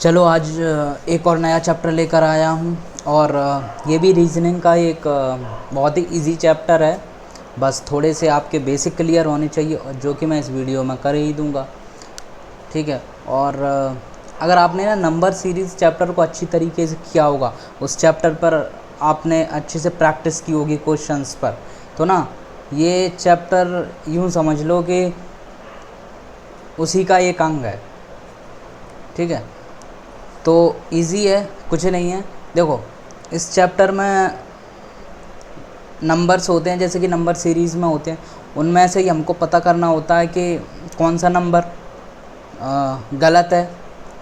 चलो आज एक और नया चैप्टर लेकर आया हूँ और ये भी रीजनिंग का एक बहुत ही इजी चैप्टर है। बस थोड़े से आपके बेसिक क्लियर होने चाहिए और जो कि मैं इस वीडियो में कर ही दूँगा, ठीक है। और अगर आपने ना नंबर सीरीज़ चैप्टर को अच्छी तरीके से किया होगा, उस चैप्टर पर आपने अच्छे से प्रैक्टिस की होगी क्वेश्चंस पर, तो ना ये चैप्टर यूँ समझ लो कि उसी का एक अंग है, ठीक है। तो इजी है, कुछ नहीं है। देखो इस चैप्टर में नंबर्स होते हैं, जैसे कि नंबर सीरीज़ में होते हैं, उनमें से ही हमको पता करना होता है कि कौन सा नंबर गलत है,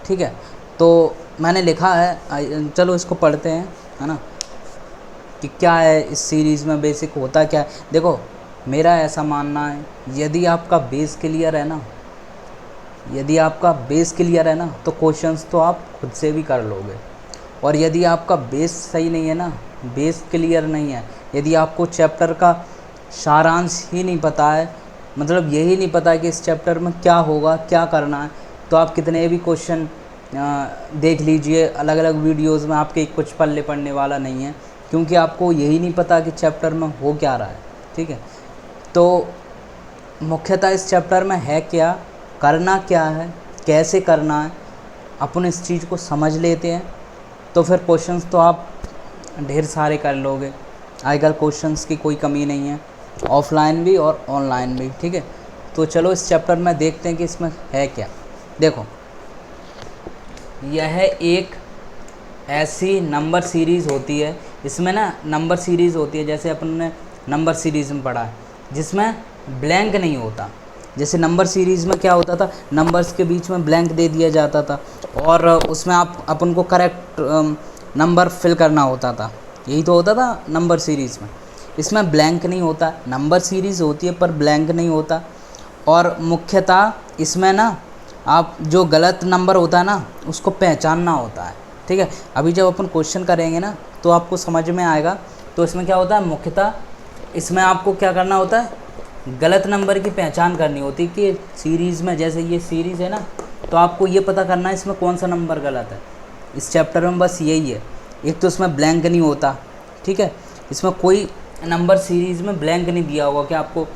ठीक है। तो मैंने लिखा है, चलो इसको पढ़ते हैं, है ना, कि क्या है इस सीरीज़ में, बेसिक होता क्या है। देखो मेरा ऐसा मानना है, यदि आपका बेस क्लियर है ना, यदि आपका बेस क्लियर है ना, तो क्वेश्चंस तो आप खुद से भी कर लोगे। और यदि आपका बेस सही नहीं है ना, बेस क्लियर नहीं है, यदि आपको चैप्टर का सारांश ही नहीं पता है, मतलब यही नहीं पता है कि इस चैप्टर में क्या होगा, क्या करना है, तो आप कितने भी क्वेश्चन देख लीजिए अलग अलग वीडियोज़ में, आपके कुछ पल्ले पड़ने वाला नहीं है, क्योंकि आपको यही नहीं पता कि चैप्टर में हो क्या रहा है, ठीक है। तो मुख्यतः इस चैप्टर में है क्या, करना क्या है, कैसे करना है, अपन इस चीज़ को समझ लेते हैं तो फिर क्वेश्चंस तो आप ढेर सारे कर लोगे। आजकल क्वेश्चंस की कोई कमी नहीं है, ऑफलाइन भी और ऑनलाइन भी, ठीक है। तो चलो इस चैप्टर में देखते हैं कि इसमें है क्या। देखो यह एक ऐसी नंबर सीरीज़ होती है, इसमें ना नंबर सीरीज़ होती है, जैसे अपन ने नंबर सीरीज़ में पढ़ा है, जिसमें ब्लैंक नहीं होता। जैसे नंबर सीरीज़ में क्या होता था, नंबर्स के बीच में ब्लैंक दे दिया जाता था और उसमें आप अपन को करेक्ट नंबर फिल करना होता था, यही तो होता था नंबर सीरीज़ में। इसमें ब्लैंक नहीं होता, नंबर सीरीज़ होती है पर ब्लैंक नहीं होता। और मुख्यतः इसमें ना आप जो गलत नंबर होता है ना, उसको पहचानना होता है, ठीक है। अभी जब अपन क्वेश्चन करेंगे ना तो आपको समझ में आएगा। तो इसमें क्या होता है, मुख्यतः इसमें आपको क्या करना होता है, गलत नंबर की पहचान करनी होती है कि सीरीज़ में, जैसे ये सीरीज़ है ना, तो आपको ये पता करना है इसमें कौन सा नंबर गलत है। इस चैप्टर में बस यही है। एक तो इसमें ब्लैंक नहीं होता, ठीक है, इसमें कोई नंबर सीरीज़ में ब्लैंक नहीं दिया होगा कि आपको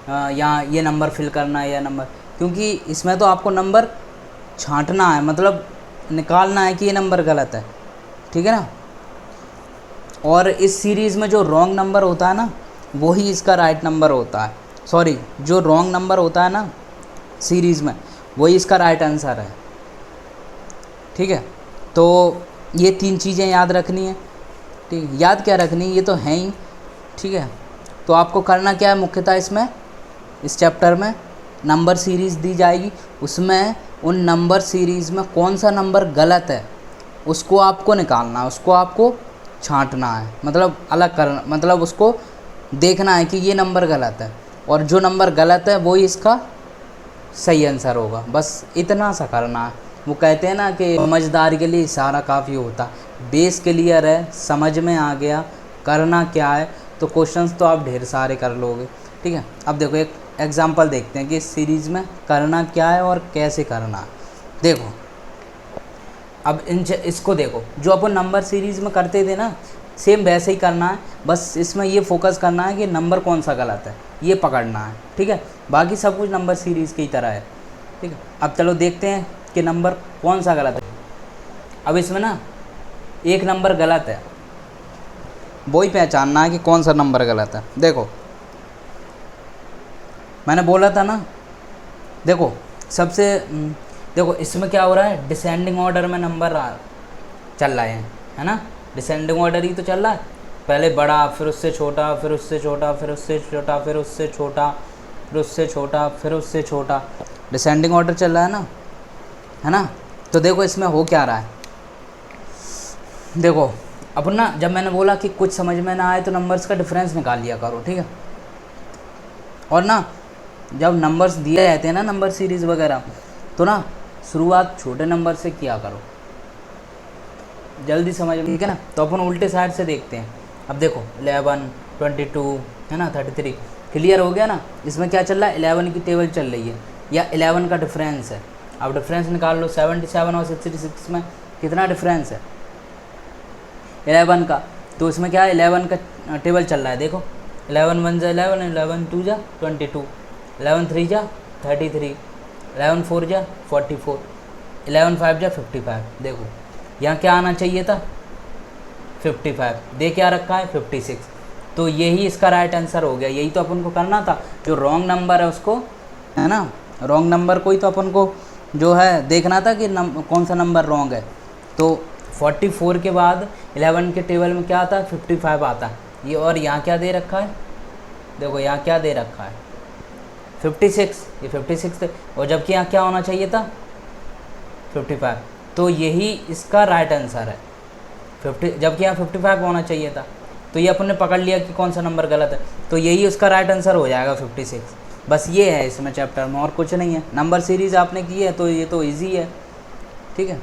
यहाँ ये नंबर फिल करना है या नंबर, क्योंकि इसमें तो आपको नंबर छांटना है, मतलब निकालना है कि ये नंबर गलत है, ठीक है ना। और इस सीरीज़ में जो रॉन्ग नंबर होता है ना, वही इसका राइट नंबर होता है। सॉरी, जो रॉन्ग नंबर होता है ना सीरीज़ में, वही इसका राइट आंसर है, ठीक है। तो ये तीन चीज़ें याद रखनी है, ठीक है। याद क्या रखनी, ये तो है ही, ठीक है। तो आपको करना क्या है, मुख्यतः इसमें इस चैप्टर में नंबर सीरीज़ दी जाएगी, उसमें उन नंबर सीरीज़ में कौन सा नंबर गलत है उसको आपको निकालना है, उसको आपको छांटना है, मतलब अलग करना, मतलब उसको देखना है कि ये नंबर गलत है और जो नंबर गलत है वही इसका सही आंसर होगा। बस इतना सा करना है। वो कहते हैं ना कि समझदार के लिए इशारा काफ़ी होता। बेस क्लियर है, समझ में आ गया करना क्या है, तो क्वेश्चंस तो आप ढेर सारे कर लोगे, ठीक है। अब देखो एक एग्जांपल देखते हैं कि इस सीरीज़ में करना क्या है और कैसे करना है। देखो अब इसको देखो, जो अपन नंबर सीरीज़ में करते थे ना, सेम वैसे ही करना है। बस इसमें ये फोकस करना है कि नंबर कौन सा गलत है, ये पकड़ना है, ठीक है। बाकी सब कुछ नंबर सीरीज़ की तरह है, ठीक है। अब चलो देखते हैं कि नंबर कौन सा गलत है। अब इसमें ना एक नंबर गलत है, वही पहचानना है कि कौन सा नंबर गलत है। देखो मैंने बोला था ना, देखो सबसे देखो इसमें क्या हो रहा है, डिसेंडिंग ऑर्डर में नंबर चल रहे हैं, है ना, डिसेंडिंग ऑर्डर ही तो चल रहा है। पहले बड़ा, फिर उससे छोटा, फिर उससे छोटा, फिर उससे छोटा, फिर उससे छोटा, फिर उससे छोटा, फिर उससे छोटा, डिसेंडिंग ऑर्डर चल रहा है ना। तो देखो इसमें हो क्या रहा है, देखो अपन ना, जब मैंने बोला कि कुछ समझ में ना आए तो नंबर्स का डिफरेंस निकाल लिया करो, ठीक है। और ना जब नंबर्स दिए जाते हैं ना नंबर सीरीज़ वगैरह, तो ना शुरुआत छोटे नंबर से किया करो, जल्दी समझ में, ठीक है ना। तो अपन उल्टे साइड से देखते हैं। अब देखो 11, 22, है ना, 33, क्लियर हो गया ना। इसमें क्या चल रहा है, 11 की टेबल चल रही है या 11 का डिफरेंस है, अब डिफरेंस निकाल लो, 77 और 66 में कितना डिफरेंस है, 11 का। तो इसमें क्या है, 11 का टेबल चल रहा है, देखो 11 1 जा 11, 11 2 जा 22, 11 3 जा 33, 11 4 जा 44, 11 5 जा 55। देखो यहाँ क्या आना चाहिए था, 55, दे क्या रखा है 56। तो यही इसका राइट आंसर हो गया। यही तो अपन को करना था, जो रॉन्ग नंबर है उसको, है ना, रॉन्ग नंबर को ही तो अपन को जो है देखना था कि कौन सा नंबर रॉन्ग है। तो 44 के बाद 11 के टेबल में क्या आता है, 55 आता है ये। और यहाँ क्या दे रखा है, देखो यहाँ क्या दे रखा है 56, ये 56 थे, और जबकि यहाँ क्या होना चाहिए था 55। तो यही इसका राइट आंसर है 50, जबकि यहाँ 55 होना चाहिए था। तो ये अपन ने पकड़ लिया कि कौन सा नंबर गलत है, तो यही उसका राइट आंसर हो जाएगा 56। बस ये है इसमें चैप्टर में, और कुछ नहीं है। नंबर सीरीज़ आपने की है तो ये तो इजी है, ठीक है।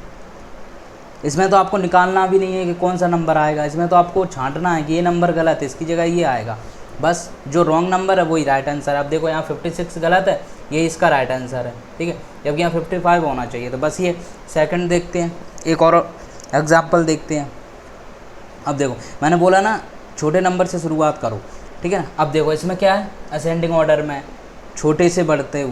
इसमें तो आपको निकालना भी नहीं है कि कौन सा नंबर आएगा, इसमें तो आपको छांटना है कि ये नंबर गलत है, इसकी जगह ये आएगा। बस जो रॉन्ग नंबर है वही राइट आंसर है। अब देखो यहाँ 56 गलत है, ये इसका राइट आंसर है, ठीक है, जबकि यहाँ 55 होना चाहिए। तो बस ये सेकंड देखते हैं, एक और एग्जाम्पल देखते हैं। अब देखो मैंने बोला ना छोटे नंबर से शुरुआत करो, ठीक है ना। अब देखो इसमें क्या है, असेंडिंग ऑर्डर में, छोटे से बढ़ते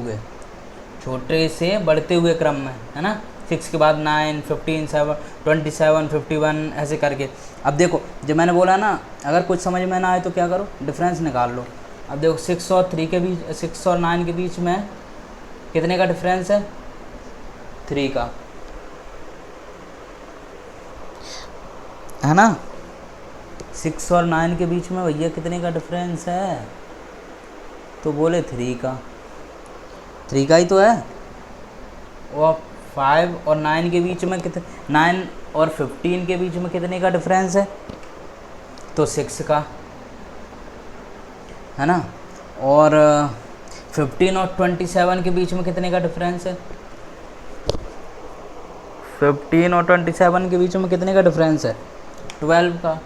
हुए क्रम में, है ना। 6 के बाद 9, 15, 7, 27, 51 ऐसे करके। अब देखो जब मैंने बोला ना अगर कुछ समझ में ना आए तो क्या करो, डिफरेंस निकाल लो। अब देखो 6 और 3 के बीच, 6 और 9 के बीच में कितने का डिफरेंस है, 3 का, है ना। 6 और 9 के बीच में भैया कितने का डिफरेंस है, तो बोले 3 का, 3 का ही तो है। और 5 और 9 के बीच में कितने, 9 और 15 के बीच में कितने का डिफरेंस है, तो 6 का, है ना। और 15 और 27 के बीच में कितने का डिफरेंस है, 15 और 27 के बीच में कितने का डिफरेंस है, 12 का,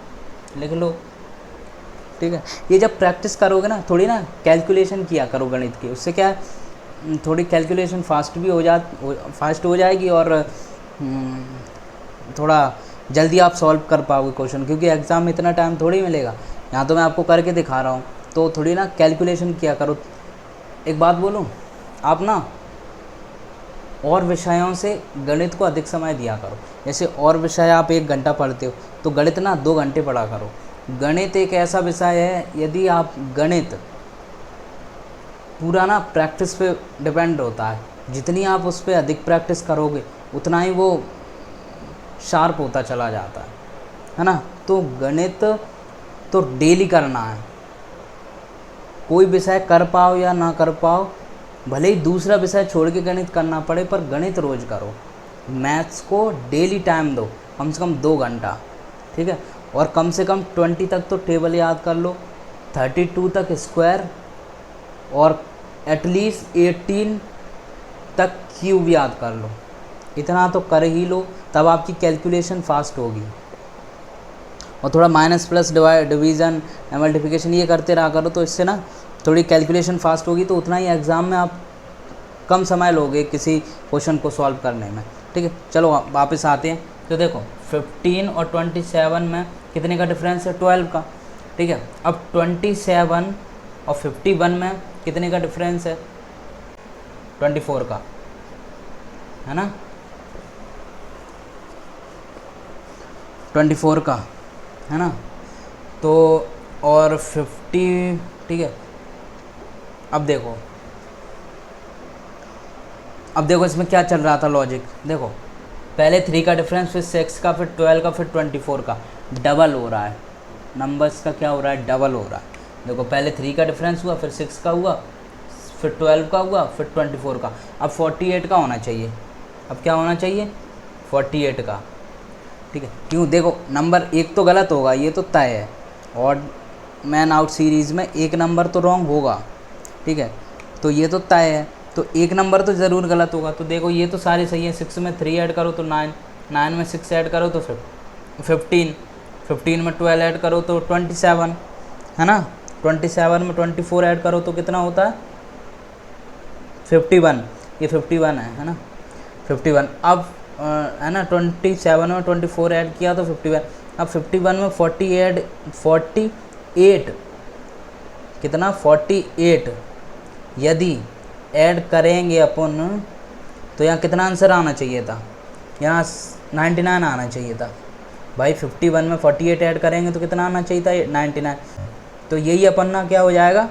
लिख लो, ठीक है। ये जब प्रैक्टिस करोगे ना, थोड़ी ना कैलकुलेशन किया करो गणित की, उससे क्या थोड़ी कैलकुलेशन फास्ट हो जाएगी, और थोड़ा जल्दी आप सॉल्व कर पाओगे क्वेश्चन, क्योंकि एग्ज़ाम में इतना टाइम थोड़ी मिलेगा। यहाँ तो मैं आपको करके दिखा रहा हूँ, तो थोड़ी ना कैलकुलेशन किया करो। एक बात बोलूँ, आप ना और विषयों से गणित को अधिक समय दिया करो। जैसे और विषय आप 1 घंटा पढ़ते हो, तो गणित ना 2 घंटे पढ़ा करो। गणित एक ऐसा विषय है, यदि आप गणित पूरा ना प्रैक्टिस पे डिपेंड होता है, जितनी आप उस पर अधिक प्रैक्टिस करोगे उतना ही वो शार्प होता चला जाता है ना। तो गणित तो डेली करना है, कोई विषय कर पाओ या ना कर पाओ, भले ही दूसरा विषय छोड़ के गणित करना पड़े, पर गणित रोज़ करो। मैथ्स को डेली टाइम दो, कम से कम 2 घंटा, ठीक है। और कम से कम 20 तक तो टेबल याद कर लो, 32 तक स्क्वायर, और एटलीस्ट 18 तक क्यूब याद कर लो। इतना तो कर ही लो, तब आपकी कैलकुलेशन फास्ट होगी। और थोड़ा माइनस प्लस डिवीज़न मल्टीप्लिकेशन ये करते रहा करो, तो इससे ना थोड़ी कैलकुलेशन फास्ट होगी। तो उतना ही एग्ज़ाम में आप कम समय लोगे किसी क्वेश्चन को सॉल्व करने में, ठीक है। चलो वापस आते हैं। तो देखो 15 और 27 में कितने का डिफरेंस है, 12 का, ठीक है। अब 27 और 51 में कितने का डिफरेंस है, 24 का, है ना, 24 का, है ना। तो और 50, ठीक है। अब देखो इसमें क्या चल रहा था लॉजिक, देखो पहले 3 का डिफरेंस, फिर 6 का, फिर 12 का, फिर 24 का, डबल हो रहा है। नंबर्स का क्या हो रहा है, डबल हो रहा है। देखो पहले 3 का डिफरेंस हुआ, फिर 6 का हुआ, फिर 12 का हुआ, फिर 24 का। अब 48 का होना चाहिए। अब क्या होना चाहिए, 48 का, ठीक है। क्यों, देखो नंबर 1 तो गलत होगा, ये तो तय है। और मैन आउट सीरीज़ में एक नंबर तो रॉन्ग होगा, ठीक है, तो ये तो तय है। तो एक नंबर तो ज़रूर गलत होगा। तो देखो ये तो सारे सही है। 6 में 3 ऐड करो तो 9, 9 में 6 ऐड करो तो 15, 15 में 12 ऐड करो तो 27, है ना। 27 में 24 ऐड करो तो कितना होता है, 51, ये 51 है ना। 51। अब है ना 27 में 24 ऐड किया तो 51। अब 51 में 48 कितना 48 यदि ऐड करेंगे अपन तो यहाँ कितना आंसर आना चाहिए था, यहाँ 99 आना चाहिए था भाई। 51 में 48 ऐड करेंगे तो कितना आना चाहिए था 99। तो यही अपन ना क्या हो जाएगा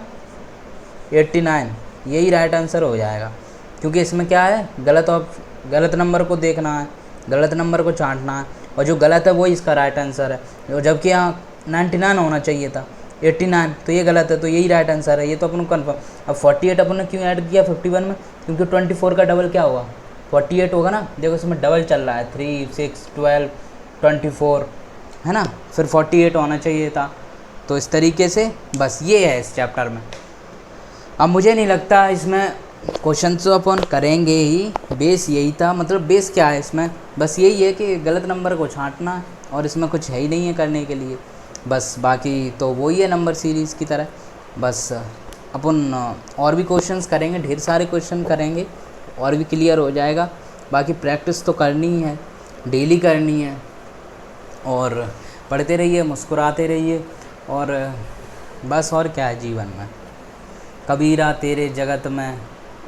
89, यही राइट आंसर हो जाएगा। क्योंकि इसमें क्या है गलत नंबर को देखना है, गलत नंबर को छांटना है, और जो गलत है वही इसका राइट आंसर है। जबकि यहाँ 99 होना चाहिए था 89, तो ये गलत है, तो यही राइट आंसर है। ये तो अपन को कन्फर्म। अब 48 अपन ने क्यों ऐड किया 51 में, क्योंकि 24 का डबल क्या होगा 48 होगा ना। देखो इसमें डबल चल रहा है 3, 6, 12, 24 है ना, फिर 48 होना चाहिए था। तो इस तरीके से बस ये है इस चैप्टर में। अब मुझे नहीं लगता इसमें क्वेश्चन तो अपन करेंगे ही, बेस यही था। मतलब बेस क्या है इसमें, बस यही है कि गलत नंबर को छांटना है, और इसमें कुछ है ही नहीं है करने के लिए। बस बाकी तो वही है नंबर सीरीज़ की तरह। बस अपन और भी क्वेश्चंस करेंगे, ढेर सारे क्वेश्चन करेंगे और भी क्लियर हो जाएगा। बाकी प्रैक्टिस तो करनी ही है, डेली करनी है, और पढ़ते रहिए, मुस्कुराते रहिए, और बस और क्या है जीवन में। कबीरा तेरे जगत में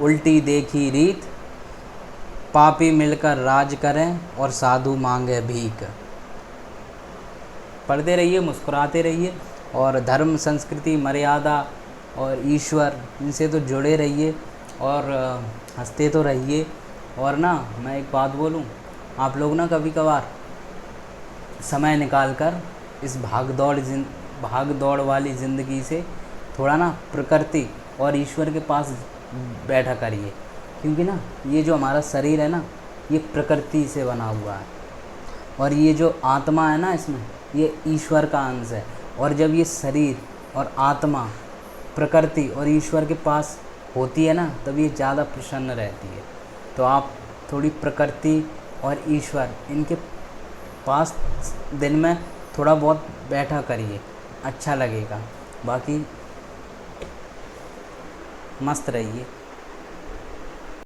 उल्टी देखी रीत, पापी मिलकर राज करें और साधु मांगे भीख। पढ़ते रहिए, मुस्कुराते रहिए, और धर्म, संस्कृति, मर्यादा और ईश्वर इनसे तो जुड़े रहिए, और हंसते तो रहिए। और ना मैं एक बात बोलूं, आप लोग ना कभी कभार समय निकाल कर इस भाग दौड़ वाली ज़िंदगी से थोड़ा ना प्रकृति और ईश्वर के पास बैठा करिए। क्योंकि ना ये जो हमारा शरीर है ना, ये प्रकृति से बना हुआ है, और ये जो आत्मा है ना इसमें, ये ईश्वर का अंश है। और जब ये शरीर और आत्मा प्रकृति और ईश्वर के पास होती है ना, तब ये ज़्यादा प्रसन्न रहती है। तो आप थोड़ी प्रकृति और ईश्वर इनके पास दिन में थोड़ा बहुत बैठा करिए, अच्छा लगेगा। बाकी मस्त रहिए।